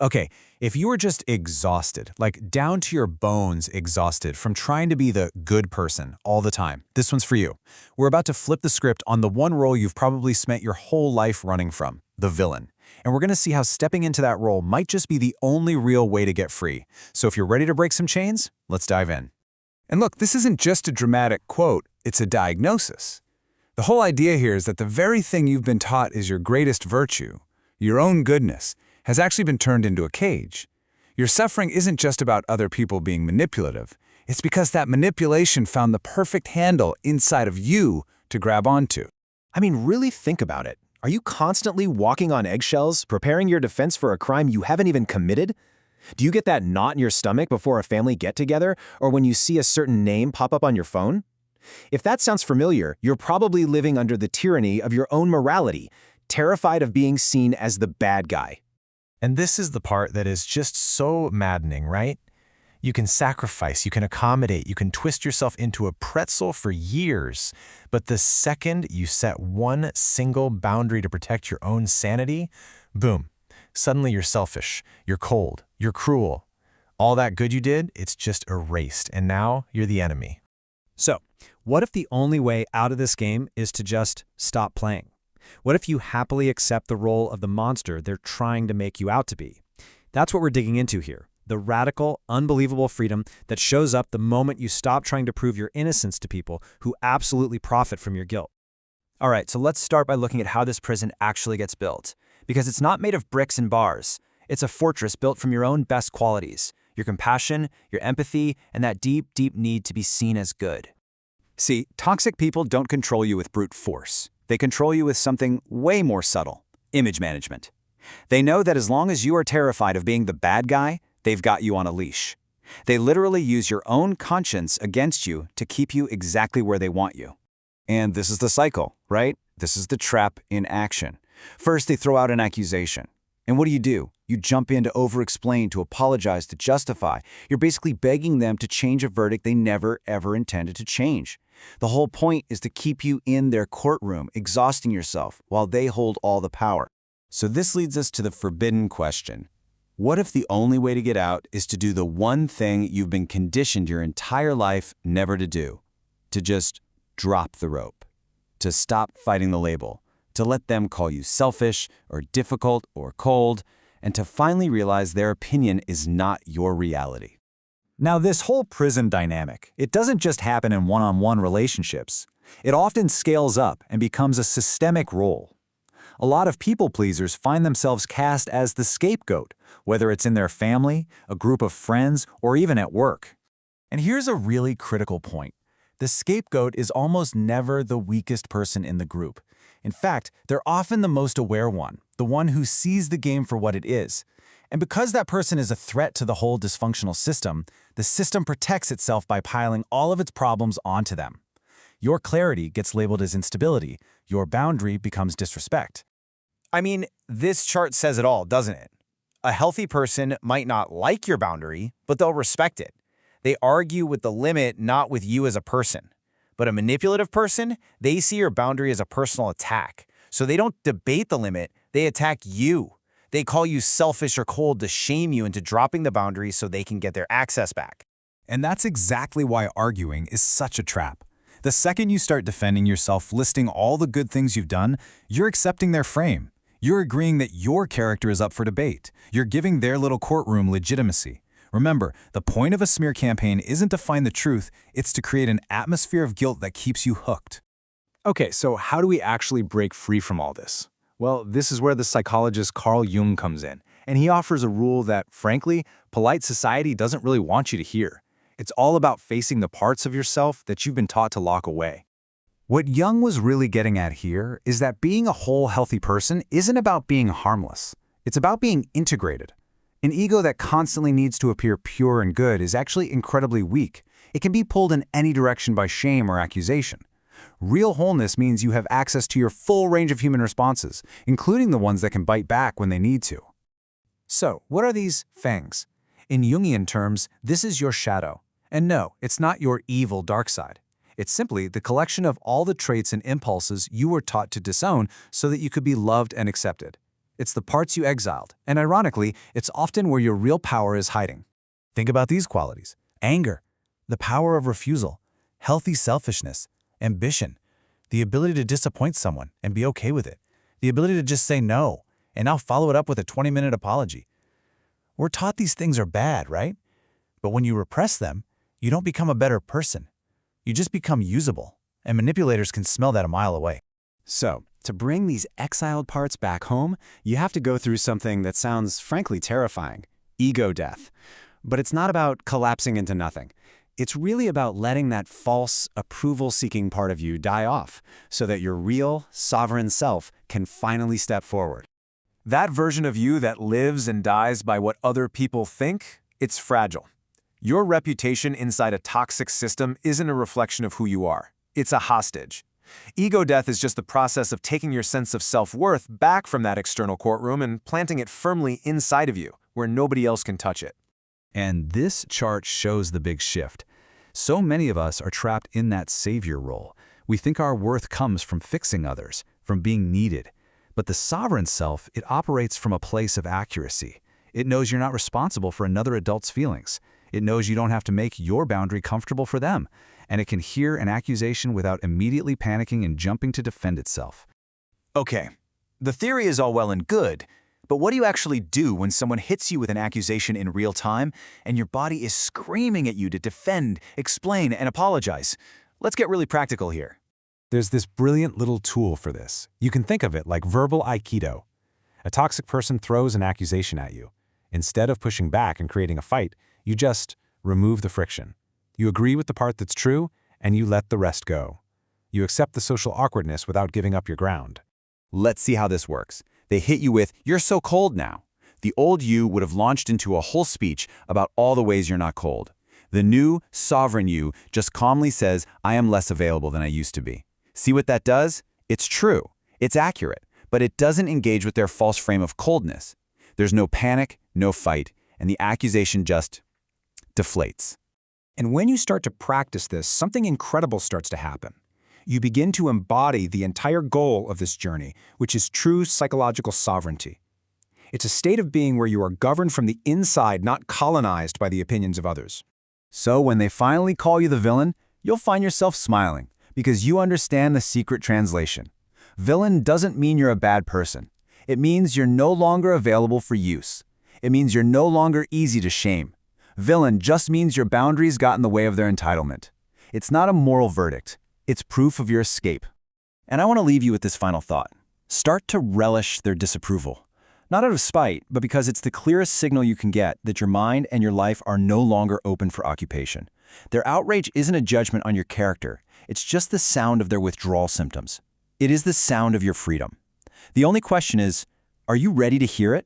Okay, if you were just exhausted, like down to your bones exhausted from trying to be the good person all the time, this one's for you. We're about to flip the script on the one role you've probably spent your whole life running from, the villain. And we're going to see how stepping into that role might just be the only real way to get free. So if you're ready to break some chains, let's dive in. And look, this isn't just a dramatic quote, it's a diagnosis. The whole idea here is that the very thing you've been taught is your greatest virtue, your own goodness, has actually been turned into a cage. Your suffering isn't just about other people being manipulative. It's because that manipulation found the perfect handle inside of you to grab onto. I mean, really think about it. Are you constantly walking on eggshells, preparing your defense for a crime you haven't even committed? Do you get that knot in your stomach before a family get-together, or when you see a certain name pop up on your phone? If that sounds familiar, you're probably living under the tyranny of your own morality, terrified of being seen as the bad guy. And this is the part that is just so maddening, right? You can sacrifice, you can accommodate, you can twist yourself into a pretzel for years. But the second you set one single boundary to protect your own sanity, boom, suddenly you're selfish, you're cold, you're cruel. All that good you did, it's just erased, and now you're the enemy. So, what if the only way out of this game is to just stop playing? What if you happily accept the role of the monster they're trying to make you out to be? That's what we're digging into here. The radical, unbelievable freedom that shows up the moment you stop trying to prove your innocence to people who absolutely profit from your guilt. All right, so let's start by looking at how this prison actually gets built. Because it's not made of bricks and bars. It's a fortress built from your own best qualities, your compassion, your empathy, and that deep, deep need to be seen as good. See, toxic people don't control you with brute force. They control you with something way more subtle, image management. They know that as long as you are terrified of being the bad guy, they've got you on a leash. They literally use your own conscience against you to keep you exactly where they want you. And this is the cycle, right? This is the trap in action. First, they throw out an accusation. And what do? You jump in to over-explain, to apologize, to justify. You're basically begging them to change a verdict they never, ever intended to change. The whole point is to keep you in their courtroom, exhausting yourself, while they hold all the power. So this leads us to the forbidden question. What if the only way to get out is to do the one thing you've been conditioned your entire life never to do? To just drop the rope. To stop fighting the label. To let them call you selfish, or difficult, or cold, and to finally realize their opinion is not your reality. Now, this whole prison dynamic, it doesn't just happen in one-on-one relationships. It often scales up and becomes a systemic role. A lot of people-pleasers find themselves cast as the scapegoat, whether it's in their family, a group of friends, or even at work. And here's a really critical point. The scapegoat is almost never the weakest person in the group. In fact, they're often the most aware one, the one who sees the game for what it is. And because that person is a threat to the whole dysfunctional system, the system protects itself by piling all of its problems onto them. Your clarity gets labeled as instability. Your boundary becomes disrespect. I mean, this chart says it all, doesn't it? A healthy person might not like your boundary, but they'll respect it. They argue with the limit, not with you as a person. But a manipulative person, they see your boundary as a personal attack. So they don't debate the limit, they attack you. They call you selfish or cold to shame you into dropping the boundary so they can get their access back. And that's exactly why arguing is such a trap. The second you start defending yourself, listing all the good things you've done, you're accepting their frame. You're agreeing that your character is up for debate. You're giving their little courtroom legitimacy. Remember, the point of a smear campaign isn't to find the truth, it's to create an atmosphere of guilt that keeps you hooked. Okay, so how do we actually break free from all this? Well, this is where the psychologist Carl Jung comes in, and he offers a rule that, frankly, polite society doesn't really want you to hear. It's all about facing the parts of yourself that you've been taught to lock away. What Jung was really getting at here is that being a whole, healthy person isn't about being harmless. It's about being integrated. An ego that constantly needs to appear pure and good is actually incredibly weak. It can be pulled in any direction by shame or accusation. Real wholeness means you have access to your full range of human responses, including the ones that can bite back when they need to. So, what are these fangs? In Jungian terms, this is your shadow. And no, it's not your evil dark side. It's simply the collection of all the traits and impulses you were taught to disown so that you could be loved and accepted. It's the parts you exiled, and ironically, it's often where your real power is hiding. Think about these qualities: anger, the power of refusal, healthy selfishness, ambition, the ability to disappoint someone and be okay with it, the ability to just say no, and now follow it up with a 20-minute apology. We're taught these things are bad, right? But when you repress them, you don't become a better person. You just become usable, and manipulators can smell that a mile away. So, to bring these exiled parts back home, you have to go through something that sounds frankly terrifying: ego death. But it's not about collapsing into nothing. It's really about letting that false, approval-seeking part of you die off so that your real, sovereign self can finally step forward. That version of you that lives and dies by what other people think, it's fragile. Your reputation inside a toxic system isn't a reflection of who you are. It's a hostage. Ego death is just the process of taking your sense of self-worth back from that external courtroom and planting it firmly inside of you, where nobody else can touch it. And this chart shows the big shift. So many of us are trapped in that savior role. We think our worth comes from fixing others, from being needed. But the sovereign self, it operates from a place of accuracy. It knows you're not responsible for another adult's feelings. It knows you don't have to make your boundary comfortable for them. And it can hear an accusation without immediately panicking and jumping to defend itself. Okay, the theory is all well and good, but what do you actually do when someone hits you with an accusation in real time and your body is screaming at you to defend, explain, and apologize? Let's get really practical here. There's this brilliant little tool for this. You can think of it like verbal Aikido. A toxic person throws an accusation at you. Instead of pushing back and creating a fight, you just remove the friction. You agree with the part that's true, and you let the rest go. You accept the social awkwardness without giving up your ground. Let's see how this works. They hit you with, "You're so cold now." The old you would have launched into a whole speech about all the ways you're not cold. The new, sovereign you just calmly says, "I am less available than I used to be." See what that does? It's true. It's accurate. But it doesn't engage with their false frame of coldness. There's no panic, no fight, and the accusation just deflates. And when you start to practice this, something incredible starts to happen. You begin to embody the entire goal of this journey, which is true psychological sovereignty. It's a state of being where you are governed from the inside, not colonized by the opinions of others. So when they finally call you the villain, you'll find yourself smiling because you understand the secret translation. Villain doesn't mean you're a bad person. It means you're no longer available for use. It means you're no longer easy to shame. Villain just means your boundaries got in the way of their entitlement. It's not a moral verdict. It's proof of your escape. And I want to leave you with this final thought. Start to relish their disapproval. Not out of spite, but because it's the clearest signal you can get that your mind and your life are no longer open for occupation. Their outrage isn't a judgment on your character. It's just the sound of their withdrawal symptoms. It is the sound of your freedom. The only question is, are you ready to hear it?